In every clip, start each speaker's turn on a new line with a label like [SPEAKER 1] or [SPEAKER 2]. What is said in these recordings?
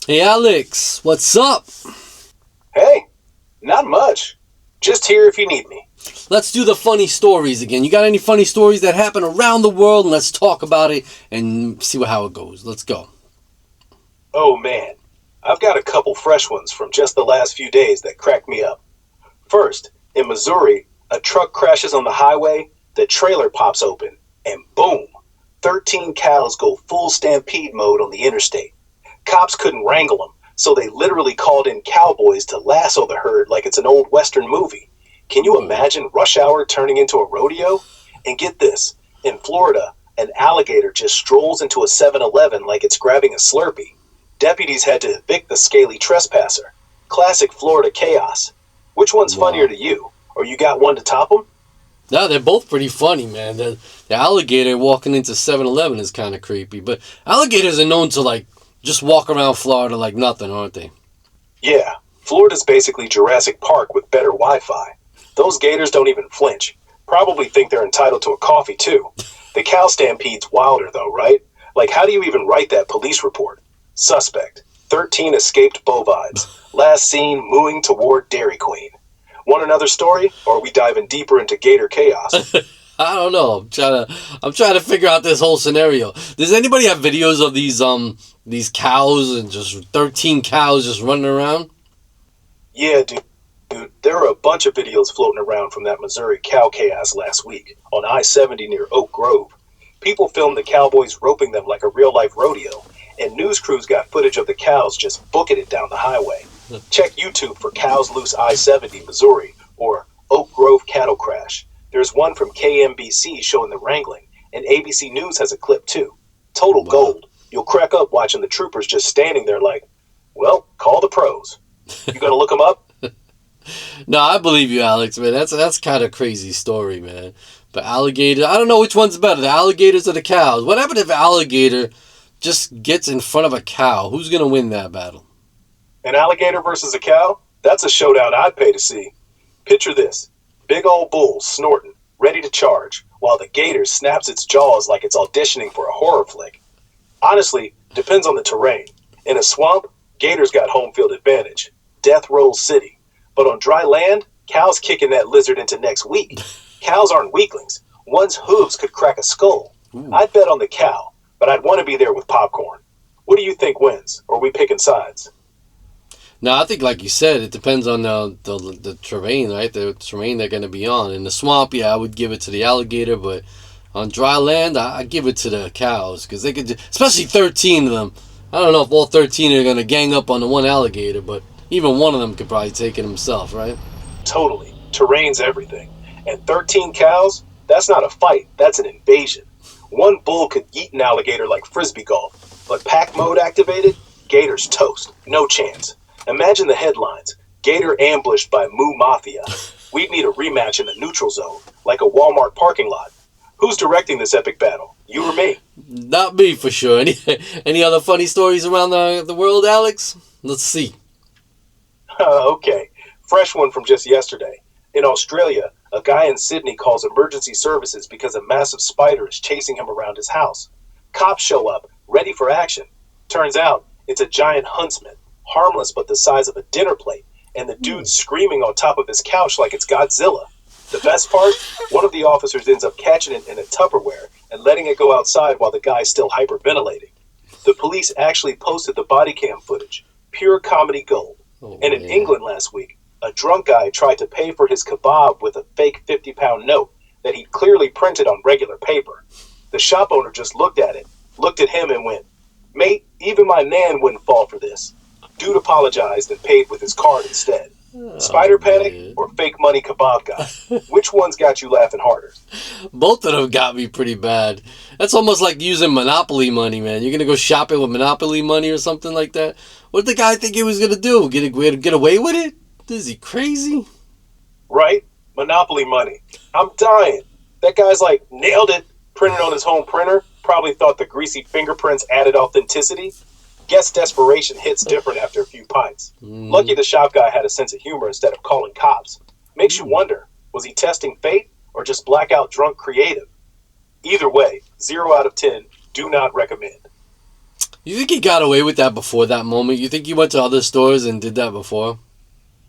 [SPEAKER 1] Hey Alex, what's up?
[SPEAKER 2] Hey, not much. Just here if you need me.
[SPEAKER 1] Let's do the funny stories again. You got any funny stories that happen around the world? And let's talk about it and see how it goes. Let's go.
[SPEAKER 2] Oh man, I've got a couple fresh ones from just the last few days that cracked me up. First, in Missouri, a truck crashes on the highway, the trailer pops open, and boom, 13 cows go full stampede mode on the interstate. Cops couldn't wrangle them, so they literally called in cowboys to lasso the herd like it's an old Western movie. Can you
[SPEAKER 1] Ooh.
[SPEAKER 2] imagine rush hour turning into a rodeo? And get this, in Florida, an alligator just strolls into a 7-Eleven like it's grabbing a Slurpee. Deputies had to evict the scaly trespasser. Classic Florida chaos. Which one's funnier
[SPEAKER 1] Wow.
[SPEAKER 2] to you? Or you got one to top them?
[SPEAKER 1] No, they're both pretty funny, man. The alligator walking into 7-Eleven is kind of creepy. But alligators are known to, just walk around Florida like nothing, aren't they?
[SPEAKER 2] Yeah, Florida's basically Jurassic Park with better Wi-Fi. Those gators don't even flinch. Probably think they're entitled to a coffee too. The cow stampede's wilder though, right? Like how do you even write that police report? Suspect. 13 escaped bovides. Last seen mooing toward Dairy Queen. Want another story? Or are we diving deeper into gator chaos?
[SPEAKER 1] I don't know. I'm trying to fidgure out this whole scenario. Does anybody have videos of these cows and just 13 cows just running around?
[SPEAKER 2] Yeah, dude, there are a bunch of videos floating around from that Missouri cow chaos last week on I-70 near Oak Grove. People filmed the cowboys roping them like a real-life rodeo, and news crews got footage of the cows just booking it down the highway. Check YouTube for Cows Loose I-70 Missouri or Oak Grove Cattle Crash. There's one from KMBC showing the wrangling, and ABC News has a clip too. Total
[SPEAKER 1] Wow.
[SPEAKER 2] gold. You'll crack up watching the troopers just standing there like, well, call the pros. You gonna look them up?
[SPEAKER 1] No, I believe you, Alex, man. That's kind of crazy story, man. But alligator, I don't know which one's better, the alligators or the cows. What happened if alligator just gets in front of a cow? Who's gonna win that battle?
[SPEAKER 2] An alligator versus a cow? That's a showdown I'd pay to see. Picture this. Big old bull snorting, ready to charge, while the gator snaps its jaws like it's auditioning for a horror flick. Honestly, depends on the terrain. In a swamp, gators got home field advantage. Death rolls city. But on dry land, cows kicking that lizard into next week. Cows aren't weaklings. One's hooves could crack a skull.
[SPEAKER 1] Ooh.
[SPEAKER 2] I'd bet on the cow, but I'd want to be there with popcorn. What do you think wins? Or are we picking sides?
[SPEAKER 1] No, I think like you said, it depends on the terrain, right? The terrain they're gonna be on. In the swamp, yeah, I would give it to the alligator, but on dry land, I give it to the cows because they could, especially 13 of them. I don't know if all 13 are gonna gang up on the one alligator, but even one of them could probably take it himself, right?
[SPEAKER 2] Totally. Terrain's everything. And 13 cows? That's not a fight, that's an invasion. One bull could eat an alligator like frisbee golf, but pack mode activated? Gator's toast. No chance. Imagine the headlines. Gator ambushed by Moo Mafia. We'd need a rematch in the neutral zone, like a Walmart parking lot. Who's directing this epic battle? You or me?
[SPEAKER 1] Not me for sure. Any other funny stories around the world, Alex? Let's see.
[SPEAKER 2] Okay. Fresh one from just yesterday. In Australia, a guy in Sydney calls emergency services because a massive spider is chasing him around his house. Cops show up, ready for action. Turns out, it's a giant huntsman, harmless but the size of a dinner plate, and the dude's screaming on top of his couch like it's Godzilla. The best part? One of the officers ends up catching it in a Tupperware and letting it go outside while the guy's still hyperventilating. The police actually posted the body cam footage. Pure comedy gold.
[SPEAKER 1] Oh
[SPEAKER 2] And in
[SPEAKER 1] man.
[SPEAKER 2] England last week, a drunk guy tried to pay for his kebab with a fake 50-pound note that he'd clearly printed on regular paper. The shop owner just looked at it, looked at him and went, "Mate, even my nan wouldn't fall for this." Dude apologized and paid with his card instead.
[SPEAKER 1] Oh
[SPEAKER 2] Spider panic
[SPEAKER 1] man.
[SPEAKER 2] or fake money kebab guy? Which one's got you laughing harder?
[SPEAKER 1] Both of them got me pretty bad. That's almost like using Monopoly money, man. You're gonna go shopping with Monopoly money or something like that. What did the guy think he was gonna do? Get away with it? Is he crazy?
[SPEAKER 2] Right? Monopoly money. I'm dying. That guy's like, nailed it. Printed on his home printer. Probably thought the greasy fingerprints added authenticity. Guess desperation hits different after a few pints. Lucky the shop guy had a sense of humor instead of calling cops. Makes you wonder, was he testing fate or just blackout drunk creative? Either way, 0 out of 10, do not recommend.
[SPEAKER 1] You think he got away with that before that moment? You think he went to other stores and did that before?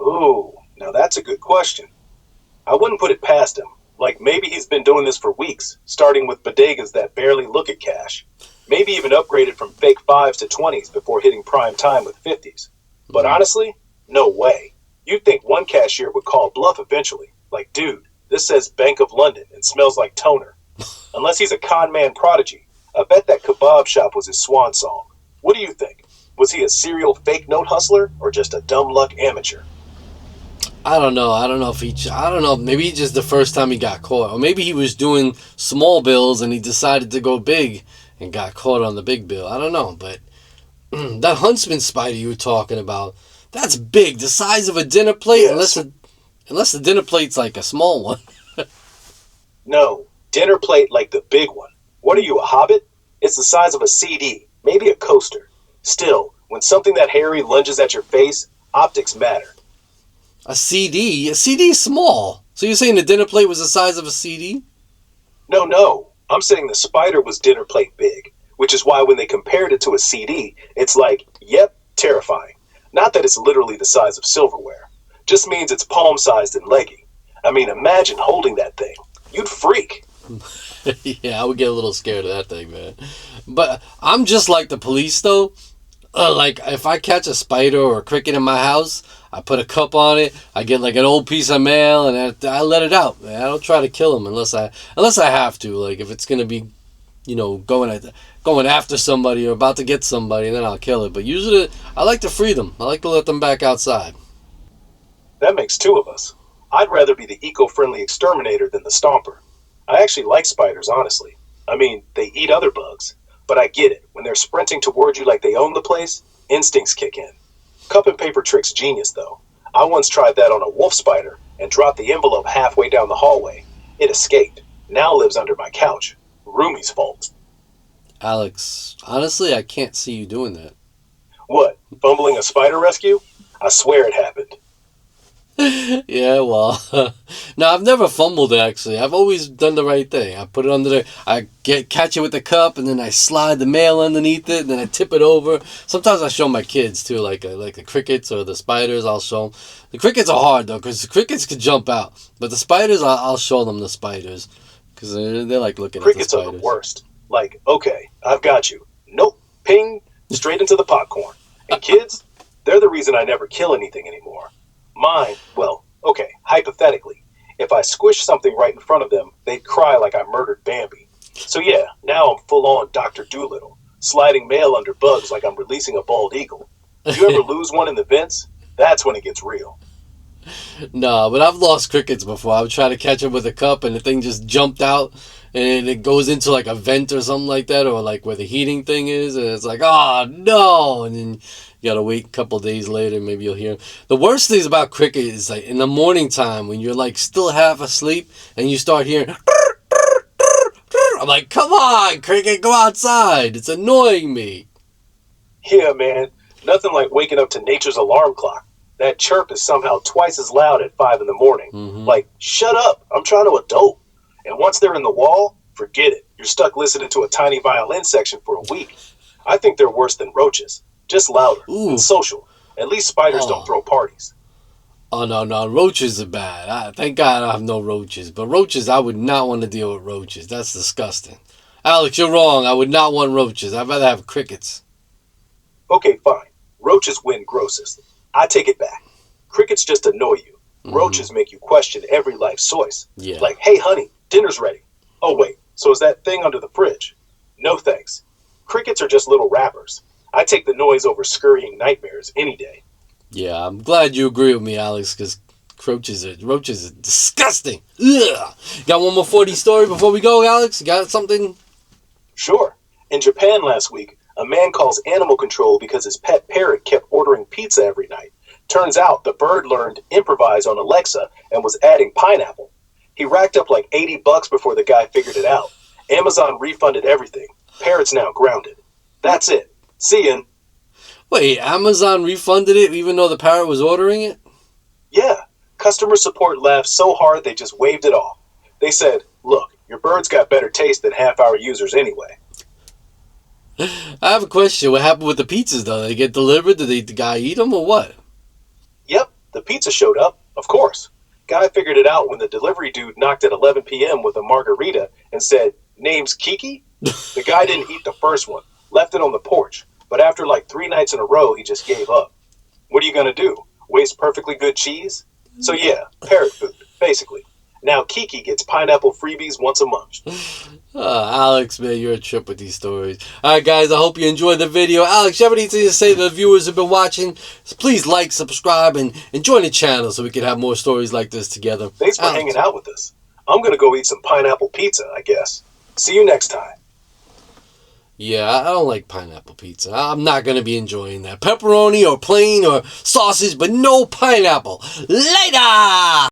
[SPEAKER 2] Ooh, now that's a good question. I wouldn't put it past him. Like maybe he's been doing this for weeks, starting with bodegas that barely look at cash. Maybe even upgraded from fake 5s to 20s before hitting prime time with 50s. But
[SPEAKER 1] Mm.
[SPEAKER 2] honestly, no way. You'd think one cashier would call bluff eventually. Like, dude, this says Bank of London and smells like toner. Unless he's a con man prodigy. I bet that kebab shop was his swan song. What do you think? Was he a serial fake note hustler or just a dumb luck amateur?
[SPEAKER 1] I don't know. I don't know if he. I don't know. Maybe just the first time he got caught, or maybe he was doing small bills and he decided to go big and got caught on the big bill. I don't know, but that huntsman spider you were talking about, that's big, the size of a dinner plate.
[SPEAKER 2] Yes.
[SPEAKER 1] Unless the dinner plate's like a small one.
[SPEAKER 2] No, dinner plate like the big one. What are you, a hobbit? It's the size of a CD, maybe a coaster. Still, when something that hairy lunges at your face, optics matter.
[SPEAKER 1] A CD. A CD is small. So you're saying the dinner plate was the size of a CD?
[SPEAKER 2] No, no, I'm saying the spider was dinner plate big, which is why when they compared it to a CD, it's like, yep, terrifying. Not that it's literally the size of silverware. Just means it's palm-sized and leggy. I mean, imagine holding that thing. You'd freak.
[SPEAKER 1] Yeah, I would get a little scared of that thing, man. But I'm just like the police, though. Like, if I catch a spider or a cricket in my house, I put a cup on it. I get like an old piece of mail, and I let it out. Man. I don't try to kill them unless I have to. Like, if it's gonna be, going after somebody or about to get somebody, then I'll kill it. But usually, I like to free them. I like to let them back outside.
[SPEAKER 2] That makes two of us. I'd rather be the eco-friendly exterminator than the stomper. I actually like spiders, honestly. I mean, they eat other bugs. But I get it. When they're sprinting toward you like they own the place, instincts kick in. Cup and paper trick's genius, though. I once tried that on a wolf spider and dropped the envelope halfway down the hallway. It escaped. Now lives under my couch. Roomie's fault.
[SPEAKER 1] Alex, honestly, I can't see you doing that.
[SPEAKER 2] What? Fumbling a spider rescue? I swear it happened.
[SPEAKER 1] Yeah, well, no, I've never fumbled actually. I've always done the right thing. I put it under there. Catch it with the cup, and then I slide the mail underneath it, and then I tip it over. Sometimes I show my kids too, like the crickets or the spiders. I'll show them. The crickets are hard though, because the crickets could jump out, but the spiders, I'll show them the spiders, because they like looking at the
[SPEAKER 2] Crickets are the
[SPEAKER 1] spiders.
[SPEAKER 2] worst. Like, okay, I've got you. Nope. Ping. Straight into the popcorn. And kids, they're the reason I never kill anything anymore. Mine, well, okay, hypothetically, if I squish something right in front of them, they'd cry like I murdered Bambi. So yeah, now I'm full on Dr. Doolittle, sliding mail under bugs like I'm releasing a bald eagle. You ever lose one in the vents? That's when it gets real.
[SPEAKER 1] No, but I've lost crickets before. I would try to catch them with a cup, and the thing just jumped out, and it goes into like a vent or something like that, or like where the heating thing is, and it's like, oh no, and then you gotta wait a couple days later, maybe you'll hear 'em. The worst things about cricket is like in the morning time when you're like still half asleep, and you start hearing. I'm like, come on, cricket, go outside. It's annoying me.
[SPEAKER 2] Yeah, man, nothing like waking up to nature's alarm clock. That chirp is somehow twice as loud at 5 in the morning.
[SPEAKER 1] Mm-hmm.
[SPEAKER 2] Like, shut up, I'm trying to adult. And once they're in the wall, forget it. You're stuck listening to a tiny violin section for a week. I think they're worse than roaches. Just louder
[SPEAKER 1] Ooh.
[SPEAKER 2] and social. At least spiders don't throw parties.
[SPEAKER 1] Oh, no, roaches are bad. Thank God I have no roaches. But roaches, I would not want to deal with roaches. That's disgusting. Alex, you're wrong. I would not want roaches. I'd rather have crickets.
[SPEAKER 2] Okay, fine. Roaches win grossest. I take it back. Crickets just annoy you. Roaches make you question every life choice.
[SPEAKER 1] Yeah.
[SPEAKER 2] Like, hey, honey, dinner's ready. Oh, wait, so is that thing under the fridge? No thanks. Crickets are just little rappers. I take the noise over scurrying nightmares any day.
[SPEAKER 1] Yeah, I'm glad you agree with me, Alex, because roaches are disgusting. Ugh. Got one more 40 story before we go, Alex? Got something?
[SPEAKER 2] Sure. In Japan last week, a man calls animal control because his pet parrot kept ordering pizza every night. Turns out the bird learned improvise on Alexa and was adding pineapple. He racked up like $80 before the guy figured it out. Amazon refunded everything. Parrot's now grounded. That's it. See ya.
[SPEAKER 1] Wait, Amazon refunded it even though the parrot was ordering it?
[SPEAKER 2] Yeah. Customer support laughed so hard they just waved it off. They said, look, your bird's got better taste than half our users anyway.
[SPEAKER 1] I have a question. What happened with the pizzas, though? Did they get delivered? Did the guy eat them or what?
[SPEAKER 2] Yep, the pizza showed up, of course. Guy figured it out when the delivery dude knocked at 11 p.m. with a margarita and said, "Name's Kiki?" The guy didn't eat the first one, left it on the porch, but after like 3 nights in a row, he just gave up. What are you gonna do? Waste perfectly good cheese? So yeah, parrot food, basically. Now Kiki gets pineapple freebies once a month.
[SPEAKER 1] Alex, man, you're a trip with these stories. All right, guys, I hope you enjoyed the video. Alex, you have anything to say to the viewers who've been watching? Please like, subscribe, and join the channel so we can have more stories like this together.
[SPEAKER 2] Thanks for
[SPEAKER 1] Alex.
[SPEAKER 2] hanging out with us. I'm gonna go eat some pineapple pizza, I guess. See you next time.
[SPEAKER 1] Yeah, I don't like pineapple pizza. I'm not going to be enjoying that. Pepperoni or plain or sausage, but no pineapple. Later!